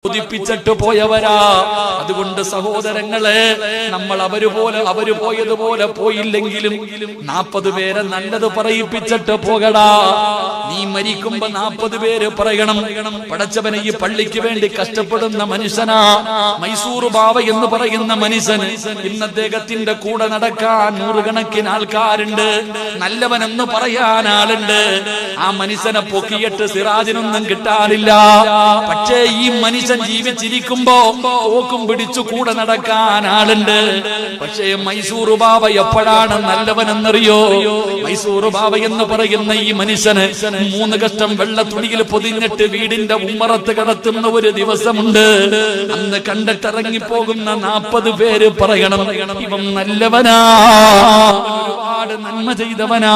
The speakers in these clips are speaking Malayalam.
ഉദിപ്പിച്ചിട്ട് പോയവരാ. അതുകൊണ്ട് സഹോദരങ്ങളെ, നമ്മൾ അവര് പോയതുപോലെ പോയില്ലെങ്കിലും 40 പേരെ നല്ലത് പറയിപ്പിച്ചിട്ട് പോകടാ. നീ മരിക്കുമ്പോ 40 പേര് പറയണം, പടച്ചവനെ ഈ പള്ളിക്ക് വേണ്ടി കഷ്ടപ്പെടുന്ന മനുഷ്യനാ മൈസൂർ ബാവ എന്ന് പറയുന്ന മനുഷ്യൻ. ഇന്ന് അദ്ദേഹത്തിന്റെ കൂടെ നടക്കാൻ നൂറുകണക്കിന് ആൾക്കാരുണ്ട്, നല്ലവനെന്ന് പറയാൻ ആളുണ്ട്. ആ മനുഷ്യനെ പൊക്കിയിട്ട് സിറാജിനൊന്നും കിട്ടാനില്ല. പക്ഷേ ഈ മനുഷ്യൻ ജീവിച്ചിരിക്കുമ്പോ ഓക്കും പിടിച്ചു കൂടെ നടക്കാൻ ആളുണ്ട്. പക്ഷേ മൈസൂർ ബാവ എപ്പോഴാണ് നല്ലവനെന്നറിയോ? മൈസൂർ ബാവ എന്ന് പറയുന്ന ഈ മനുഷ്യന് 3 കഷ്ടം വെള്ള തുണിയിൽ പൊതിഞ്ഞിട്ട് വീടിന്റെ ഉമ്മറത്ത് കിടത്തുന്ന ഒരു ദിവസമുണ്ട്. അന്ന് കണ്ടിട്ടിറങ്ങിപ്പോകുന്ന 40 പേര് പറയണം, ഇവൻ നല്ലവനാ, ഒരുപാട് നന്മ ചെയ്തവനാ.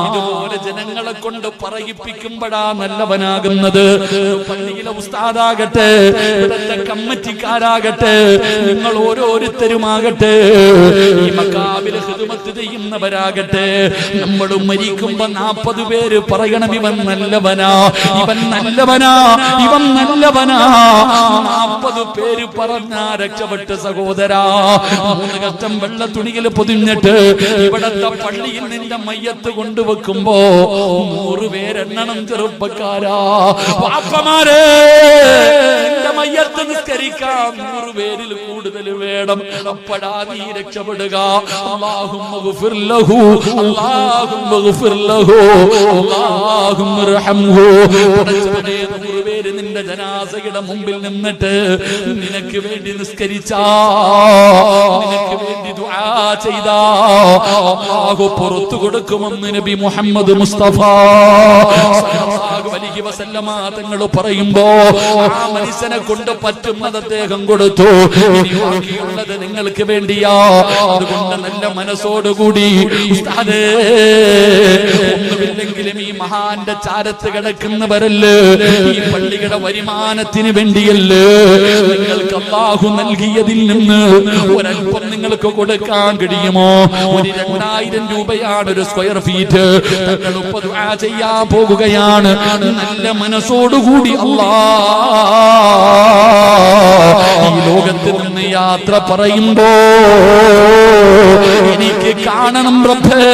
ഇതുപോലെ ജനങ്ങളെ കൊണ്ട് പറയിപ്പിക്കുമ്പോഴാ നല്ലവനാകുന്നത്. പള്ളിയിലെ ഉസ്താദാകട്ടെ, ഇവിടുത്തെ കമ്മിറ്റിക്കാരാകട്ടെ, നിങ്ങൾ ഓരോരുത്തരുമാകട്ടെ, ഈ മക്കാബിലെ ഖിദ്മത്ത് ചെയ്യുന്നവരാകട്ടെ, നമ്മൾ മരിക്കുമ്പോ 40 പേര് പറയണം, ഇവൻ നല്ലവനാ, ഇവൻ നല്ലവനാ, ഇവൻ നല്ലവനാ. 40 പേര് പറഞ്ഞാ രക്ഷപ്പെട്ട് സഹോദരാ. 3 കഷ്ടം വെള്ള തുണിയിൽ പൊതിഞ്ഞിട്ട് ഇവിടത്തെ പള്ളിയിൽ നിന്റെ മയ്യത്ത് കൊണ്ടുവെക്കുമ്പോ 100 പേരെണ്ണണം. ചെറുപ്പക്കാരാ, വാപ്പമാരെ, എന്റെ മയ്യത്ത് നിസ്കരിക്കാൻ 100 പേരിൽ കൂടുതൽ വേണം. അപ്പോഴാ നീ രക്ഷപ്പെടുക. അല്ലാഹുമ്മ ഗഫിർ ലഹു, അല്ലാഹുമ്മ ഗഫിർ ലഹു, അല്ലാഹുമ്മ റഹംഹു. 100 പേര് നിന്റെ ജനാസയുടെ മുമ്പിൽ നിന്നിട്ട് നിനക്ക് വേണ്ടി നിസ്കരിച്ചാ, നിനക്ക് വേണ്ടി ദുആ ചെയ്താ, അല്ലാഹു പുറത്തു കൊടുക്കുമെന്ന് നബി മുഹമ്മദ് മുസ്തഫ സല്ലല്ലാഹു അലൈഹി വസല്ലമ തങ്ങൾ പറയുമ്പോ ആ മനുഷ്യനെ കൊണ്ട് പറ്റുന്നത് അദ്ദേഹം കൊടുത്തു. ഇനി ബാക്കിയുള്ളത് നിങ്ങൾക്ക് വേണ്ടിയാ. അതുകൊണ്ട് നല്ല മനസ്സോടുകൂടി ഉസ്താദേ, ഒന്നുമില്ലെങ്കിലും ഈ മഹാന്റെ ചാരത്ത് കിടക്കുന്നവരല്ലേ, ഈ പള്ളിയുടെ വരുമാനത്തിന് വേണ്ടിയല്ലേ, നിങ്ങൾക്ക് അല്ലാഹു നൽകിയതിൽ നിന്ന് ഒരൽപ്പം നിങ്ങൾക്ക് കൊടുക്കാൻ കഴിയുമോ? ഒരു 2000 രൂപയാണ് ഒരു സ്ക്വയർ ഫീറ്റ്. തങ്ങൾ ദുആ ചെയ്യാൻ പോകുകയാണ്. നല്ല മനസ്സോടുകൂടി ഈ ലോകത്ത് നിന്ന് യാത്ര പറയുമ്പോ എനിക്ക് കാണണം റബ്ബേ,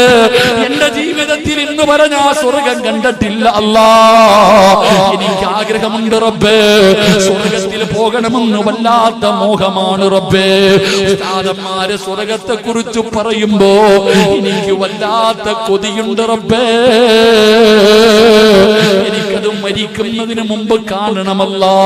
എന്റെ ജീവിതത്തിൽ ഇന്ന് പറഞ്ഞ സ്വർഗം കണ്ടിട്ടില്ല അല്ലാ, എനിക്ക് ആഗ്രഹമുണ്ട് റബ്ബേ, സ്വർഗത്തിൽ പോകണമെന്ന് വല്ലാത്ത മോഹമാണ് റബ്ബേ. ഉസ്താദന്മാര് സ്വർഗത്തെ കുറിച്ച് പറയുമ്പോ എനിക്ക് വല്ലാത്ത കൊതിയുണ്ട് റബ്ബേ, എനിക്കത് മരിക്കുന്നതിന് മുമ്പ് കാണണമല്ലാ.